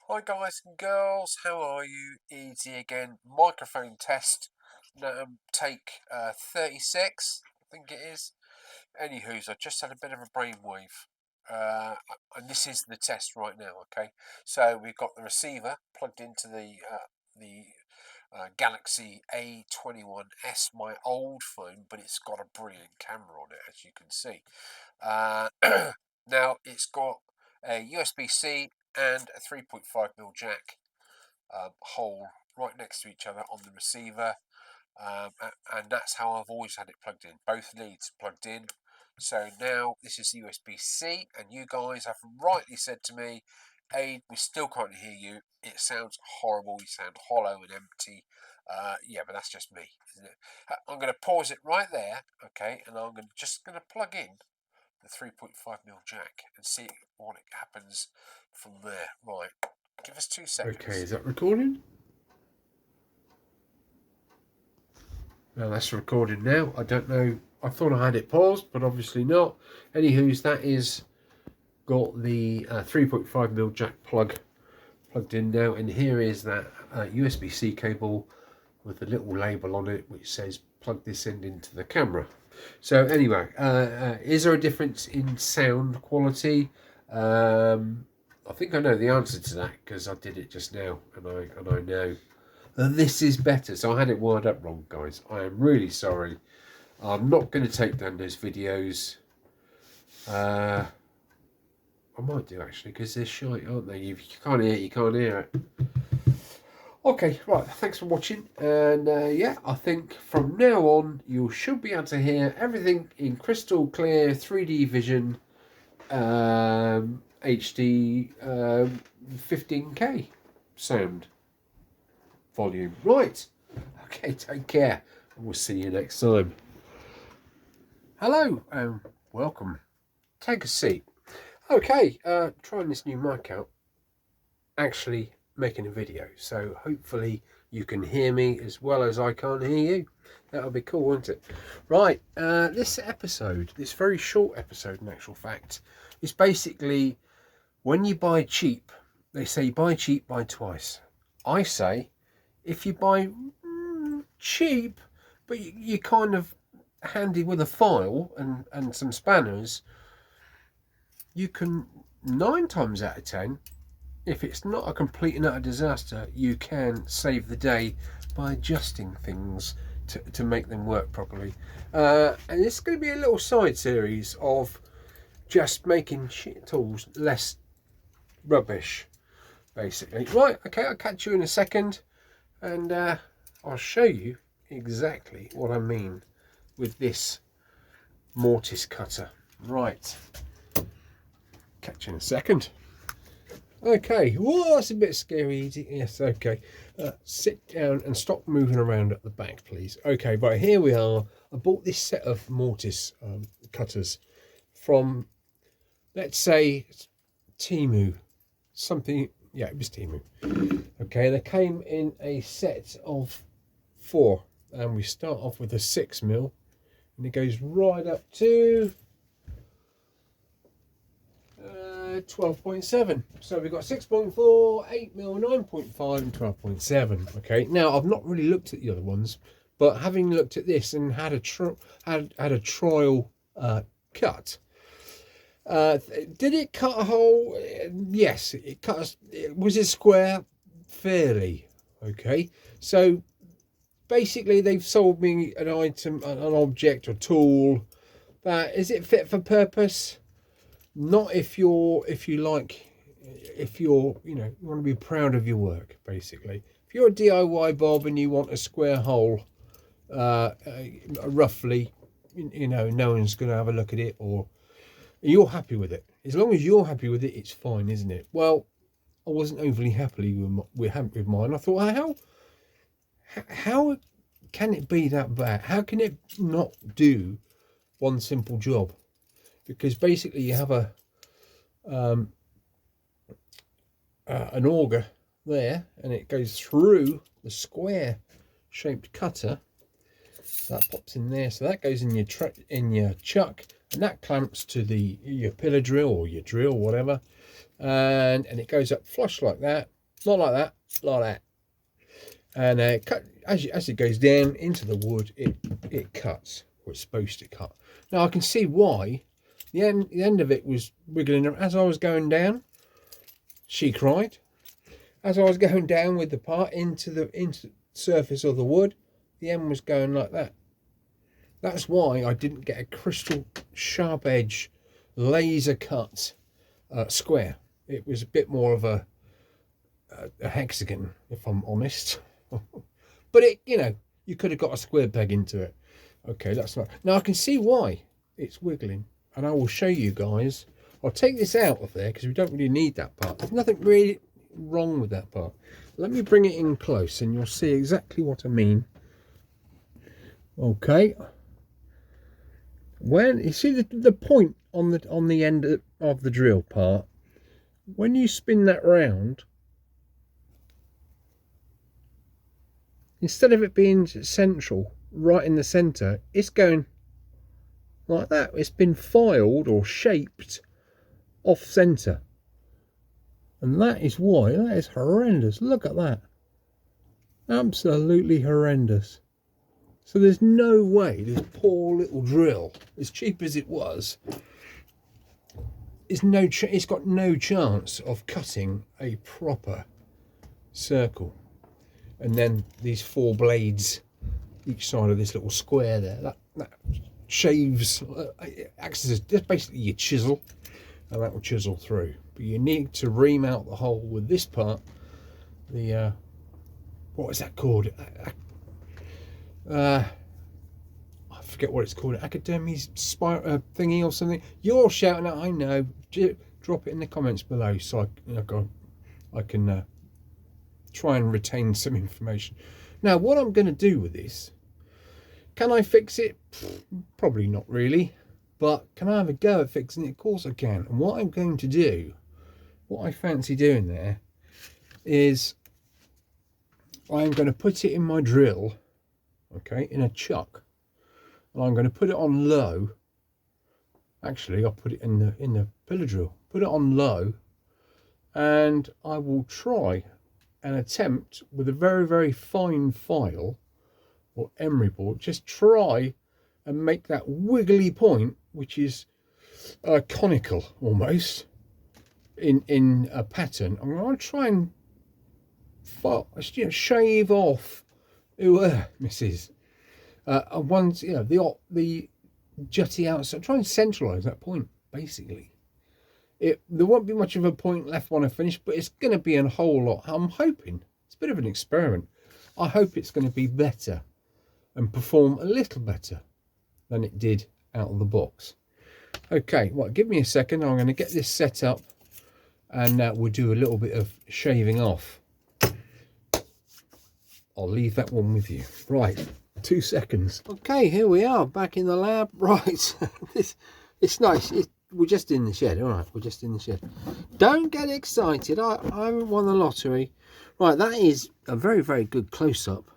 Hi guys and girls, how are you? Easy again. Microphone test. Take 36, I think it is. Anywho's, I just had a bit of a brainwave. Uh, and this is the test right now, okay? So we've got the receiver plugged into the Galaxy A21s, my old phone, but it's got a brilliant camera on it, as you can see. Now it's got a USB-C and a 3.5mm jack hole right next to each other on the receiver, and that's how I've always had it plugged in. Both leads plugged in. So now this is USB-C, and you guys have rightly said to me, Aid, we still can't hear you. It sounds horrible. You sound hollow and empty. Yeah, but that's just me, isn't it? I'm going to pause it right there, okay, and just going to plug in the 3.5mm jack and see what happens from there. Right, give us 2 seconds. Okay, is that recording? Well, that's recording now. I don't know. I thought I had it paused, but obviously not. Anywho's, that is got the 3.5mm jack plugged in now, and here is that USB-C cable with a little label on it which says plug this end into the camera. So anyway, is there a difference in sound quality? I think I know the answer to that because I did it just now, and I know this is better. So I had it wired up wrong, guys. I am really sorry. I'm not going to take down those videos. I might do actually, because they're shite, aren't they? You can't hear it, you can't hear it. Okay, right, thanks for watching, and yeah, I think from now on you should be able to hear everything in crystal clear 3D vision, HD 15K sound volume. Right, okay, take care, and we'll see you next time. Hello, and welcome. Take a seat. Okay, trying this new mic out. Actually making a video, so hopefully you can hear me as well as I can't hear you. That'll be cool, won't it? Right, this very short episode in actual fact, is basically when you buy cheap, they say buy cheap, buy twice. I say if you buy cheap, but you're kind of handy with a file and some spanners, you can 9 times out of 10, if it's not a complete and utter disaster, you can save the day by adjusting things to make them work properly. And it's going to be a little side series of just making shit tools less rubbish, basically. Right, okay, I'll catch you in a second, and I'll show you exactly what I mean with this mortise cutter. Right, catch you in a second. Okay, whoa, that's a bit scary. Yes, okay. Sit down and stop moving around at the back, please. Okay, right, here we are. I bought this set of mortise cutters from, let's say, Temu. Something, yeah, it was Temu. Okay, they came in a set of 4. And we start off with a 6mm. And it goes right up to 12.7. So we've got 6.4, 8mm, 9.5 and 12.7. Okay, now I've not really looked at the other ones, but having looked at this and had a trial cut, did it cut a hole? Yes, it cut. Was it square? Fairly. Okay, so basically they've sold me an item, an object or tool that, is it fit for purpose? Not if you want to be proud of your work, basically. If you're a DIY Bob and you want a square hole, roughly, no one's going to have a look at it, or you're happy with it. As long as you're happy with it, it's fine, isn't it? Well, I wasn't overly happy with mine. I thought, how can it be that bad? How can it not do one simple job? Because basically you have an auger there, and it goes through the square shaped cutter. So that pops in there, so that goes in your chuck, and that clamps to your pillar drill or your drill, whatever, and it goes up flush like that, Not like that, like that. And as it goes down into the wood, it cuts, or it's supposed to cut. Now I can see why. The end of it was wiggling. As I was going down, she cried. As I was going down with the part into the surface of the wood, the end was going like that. That's why I didn't get a crystal sharp edge, laser cut square. It was a bit more of a hexagon, if I'm honest. But it, you could have got a square peg into it. Okay, that's not. Now I can see why it's wiggling, and I will show you guys. I'll take this out of there because we don't really need that part. There's nothing really wrong with that part. Let me bring it in close and you'll see exactly what I mean. Okay, when you see the point on the end of the drill part, when you spin that round, instead of it being central right in the center, it's going like that. It's been filed or shaped off center, and that is why. That is horrendous. Look at that, absolutely horrendous. So there's no way this poor little drill, as cheap as it was, it's got no chance of cutting a proper circle. And then these 4 blades each side of this little square there, that shaves, acts as just basically your chisel, and that will chisel through. But you need to ream out the hole with this part, the what is that called? I forget what it's called. Academy's thingy or something. You're shouting out. I know. Drop it in the comments below so I can try and retain some information. Now, what I'm going to do with this? Can I fix it? Probably not really. But can I have a go at fixing it? Of course I can. And what I'm going to do, what I fancy doing there, is I'm going to put it in my drill, okay, in a chuck, and I'm going to put it on low. Actually, I'll put it in the pillar drill. Put it on low, and I will try and attempt with a very, very fine file or emery board, just try and make that wiggly point, which is conical almost in a pattern. I'm going to try and shave off misses one's the jutty outside. Try and centralize that point. Basically, there won't be much of a point left when I finish, but it's going to be a whole lot. I'm hoping it's a bit of an experiment. I hope it's going to be better and perform a little better than it did out of the box. Okay, well, give me a second. I'm going to get this set up, and we'll do a little bit of shaving off. I'll leave that one with you. Right, 2 seconds. Okay, here we are back in the lab. Right, it's nice. We're just in the shed. All right, we're just in the shed. Don't get excited. I haven't won the lottery. Right, that is a very, very good close-up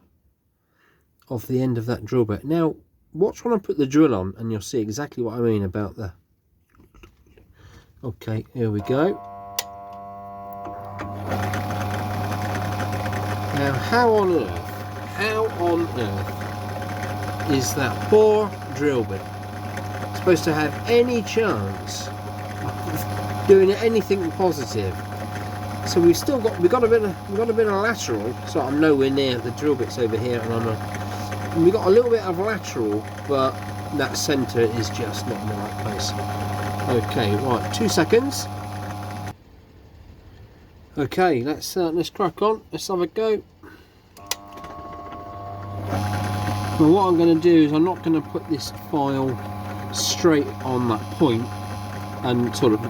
of the end of that drill bit. Now, watch when I put the drill on, and you'll see exactly what I mean about the... Okay, here we go. Now, how on earth is that poor drill bit supposed to have any chance of doing anything positive? So we've got a bit of lateral, so I'm nowhere near the drill bits over here, and we've got a little bit of lateral, but that centre is just not in the right place. Okay, right, 2 seconds. Okay, let's crack on. Let's have a go. Well, what I'm going to do is I'm not going to put this file straight on that point and sort of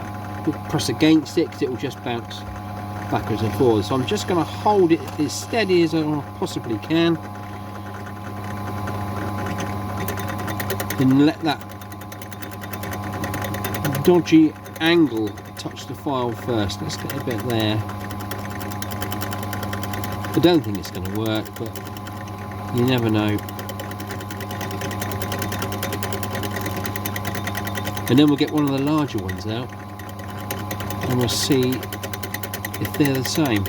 press against it, because it will just bounce backwards and forwards. So I'm just going to hold it as steady as I possibly can and let that dodgy angle touch the file first. Let's get a bit there. I don't think it's going to work, but you never know. And then we'll get one of the larger ones out and we'll see if they're the same.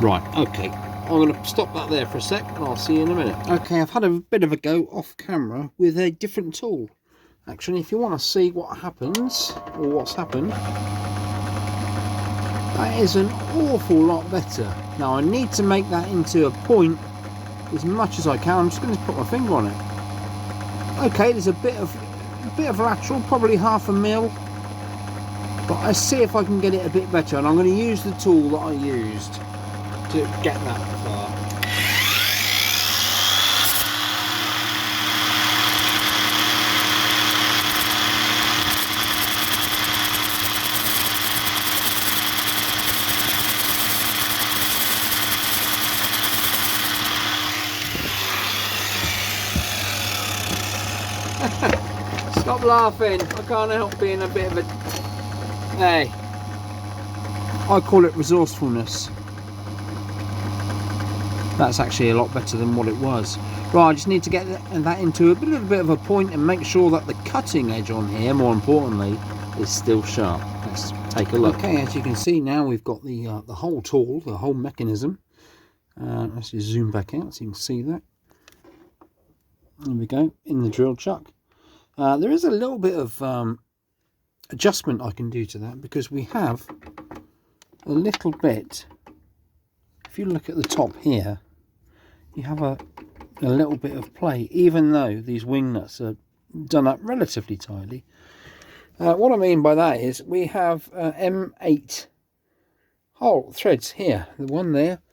Right, okay. I'm going to stop that there for a sec and I'll see you in a minute. Okay, I've had a bit of a go off camera with a different tool. Actually, if you want to see what happens, or what's happened, that is an awful lot better. Now I need to make that into a point as much as I can. I'm just going to put my finger on it. Okay, there's a bit of lateral, probably 1/2 mil. But let's see if I can get it a bit better, and I'm going to use the tool that I used to get that far. Stop laughing, I can't help being a bit of a... Hey, I call it resourcefulness. That's actually a lot better than what it was. Right, I just need to get that into a little bit of a point and make sure that the cutting edge on here, more importantly, is still sharp. Let's take a look. Okay, as you can see now, we've got the whole tool, the whole mechanism. Let's just zoom back out so you can see that. There we go, in the drill chuck. There is a little bit of adjustment I can do to that, because we have a little bit, if you look at the top here, you have a little bit of play, even though these wing nuts are done up relatively tightly. What I mean by that is we have M8 hole threads here, the one there,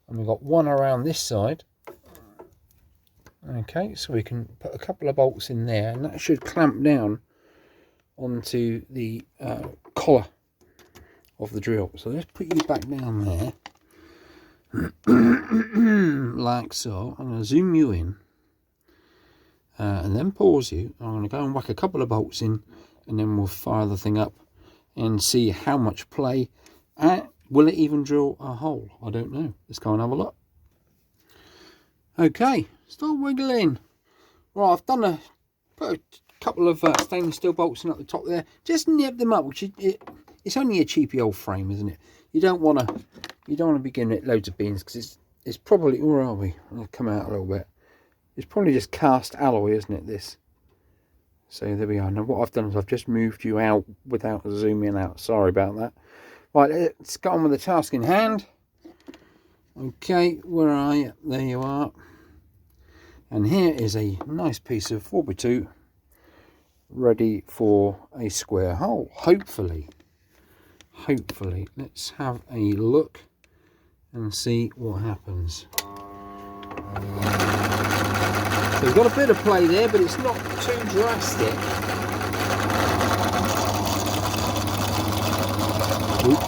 and we've got one around this side. Okay, so we can put a couple of bolts in there, and that should clamp down onto the collar of the drill. So let's put you back down there like so. I'm going to zoom you in and then pause you. I'm going to go and whack a couple of bolts in, and then we'll fire the thing up and see how much play, and will it even drill a hole? I don't know. Let's go and have a look. Okay, start wiggling. Right, I've done put a couple of stainless steel bolts in at the top there, just nib them up, which it's only a cheapy old frame, isn't it? You don't want to be giving it loads of beans, because it's probably, where are we? I'll come out a little bit. It's probably just cast alloy, isn't it, this? So there we are. Now what I've done is I've just moved you out without zooming out. Sorry about that. Right, let's get on with the task in hand. Okay, where are you? There you are. And here is a nice piece of 4x2 ready for a square hole, hopefully. Let's have a look and see what happens. So we've got a bit of play there, but it's not too drastic. Oop.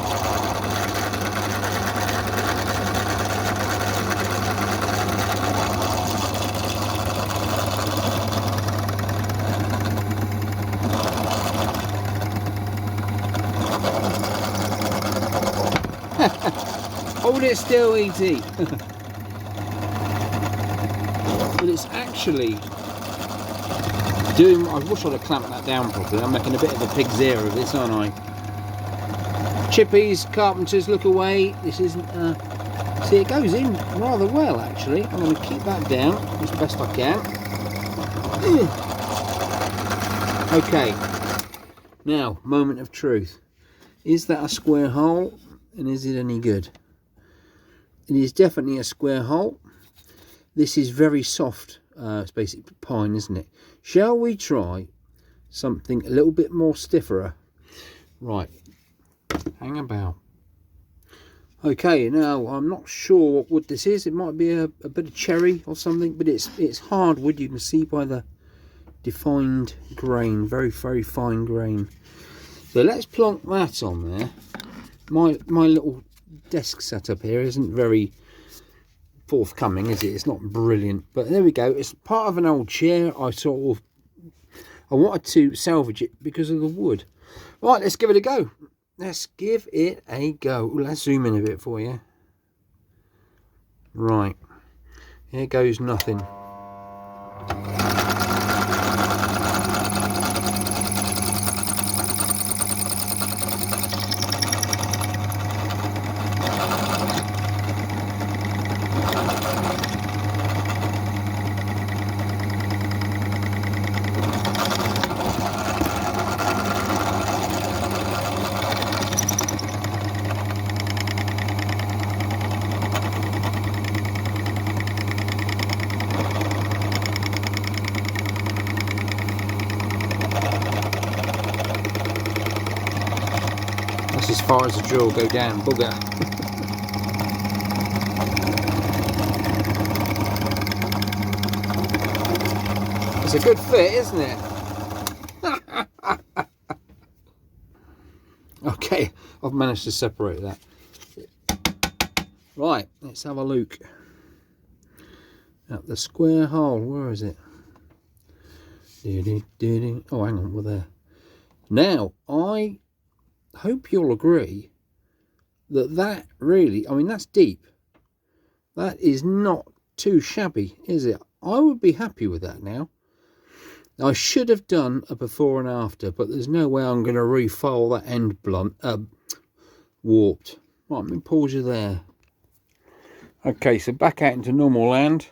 Hold it still, E.T. But it's actually doing... I wish I'd have clamped that down properly. I'm making a bit of a pig's ear of this, aren't I? Chippies, carpenters, look away. This isn't... See, it goes in rather well, actually. I'm going to keep that down as best I can. Okay. Now, moment of truth. Is that a square hole? And is it any good? It is definitely a square hole. This is very soft. It's basically pine, isn't it? Shall we try something a little bit more stiffer? Right. Hang about. Okay, now I'm not sure what wood this is. It might be a bit of cherry or something, but it's hardwood. You can see by the defined grain, very, very fine grain. So let's plonk that on there. My little desk setup here isn't very forthcoming, is it? It's not brilliant, but there we go. It's part of an old chair. I wanted to salvage it because of the wood. Right, let's give it a go. Let's give it a go. Let's zoom in a bit for you. Right, here goes nothing. far as the drill go down, bugger. It's a good fit, isn't it? Okay, I've managed to separate that. Right, let's have a look at the square hole. Where is it? Oh, hang on, we're there. Now, I hope you'll agree that really, I mean, that's deep. That is not too shabby, is it? I would be happy with that now. I should have done a before and after, but there's no way I'm going to refile that end blunt, warped. Right, let me pause you there. Okay, so back out into normal land.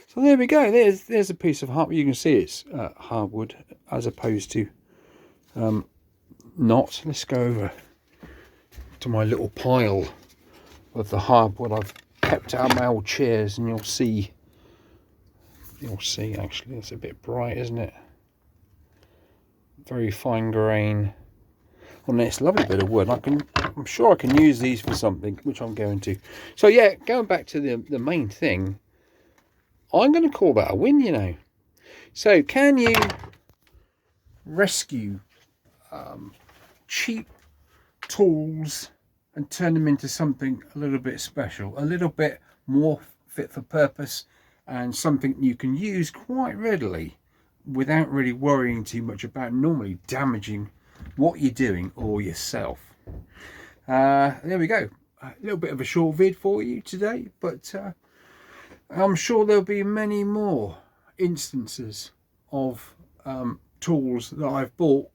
So there we go. There's a piece of hardwood. You can see it's hardwood as opposed to not. Let's go over to my little pile of the hardwood I've kept out of my old chairs, and you'll see actually it's a bit bright, isn't it? Very fine grain. Well, it's a lovely bit of wood. I'm sure I can use these for something, which I'm going to. So yeah, going back to the main thing, I'm going to call that a win, you know. So can you rescue cheap tools and turn them into something a little bit special, a little bit more fit for purpose, and something you can use quite readily without really worrying too much about normally damaging what you're doing or yourself? There we go. A little bit of a short vid for you today, but I'm sure there'll be many more instances of tools that I've bought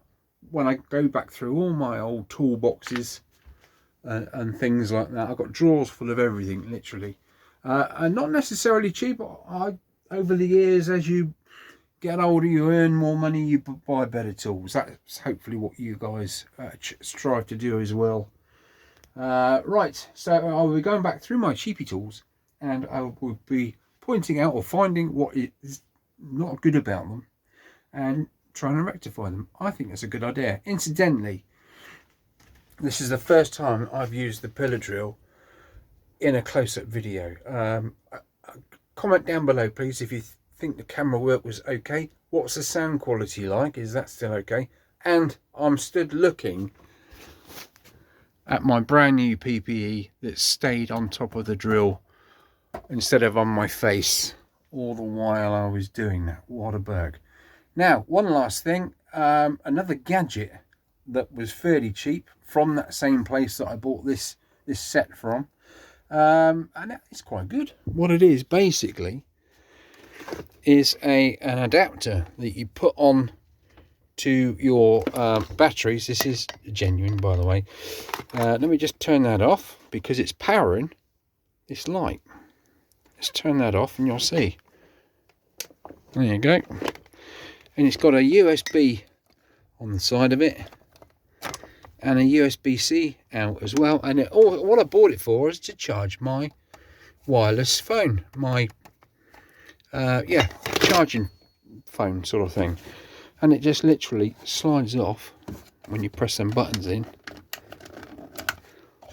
when I go back through all my old toolboxes and things like that. I've got drawers full of everything, literally. And not necessarily cheap. Over the years, as you get older, you earn more money, you buy better tools. That's hopefully what you guys strive to do as well. Right, so I'll be going back through my cheapy tools, and I will be pointing out or finding what is not good about them and trying to rectify them. I think that's a good idea. Incidentally, this is the first time I've used the pillar drill in a close-up video. Comment down below, please, if you think the camera work was okay. What's the sound quality like? Is that still okay? And I'm stood looking at my brand new PPE that stayed on top of the drill instead of on my face all the while I was doing that. What a berg. Now, one last thing, another gadget that was fairly cheap from that same place that I bought this set from, and it's quite good. What it is basically is an adapter that you put on to your batteries. This is genuine, by the way. Let me just turn that off because it's powering this light. Let's turn that off and you'll see. There you go. And it's got a USB on the side of it and a USB-C out as well. And what I bought it for is to charge my wireless phone, my charging phone sort of thing. And it just literally slides off when you press them buttons in.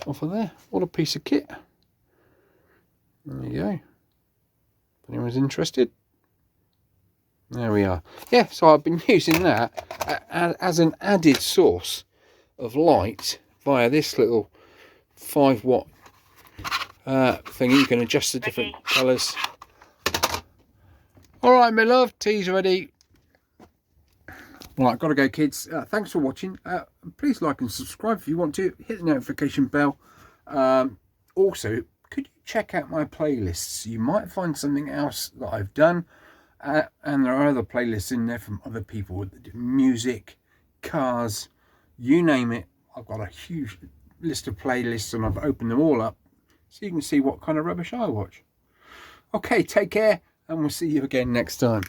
Off of there. What a piece of kit. There you go. If anyone's interested. There we are. Yeah, so I've been using that as an added source of light via this little 5-watt thing. You can adjust the different colours. Alright, my love, tea's ready. Right, gotta go, kids. Thanks for watching. Please like and subscribe if you want to. Hit the notification bell. Also, could you check out my playlists? You might find something else that I've done. And there are other playlists in there from other people with music, cars, you name it. I've got a huge list of playlists and I've opened them all up so you can see what kind of rubbish I watch. Okay, take care and we'll see you again next time.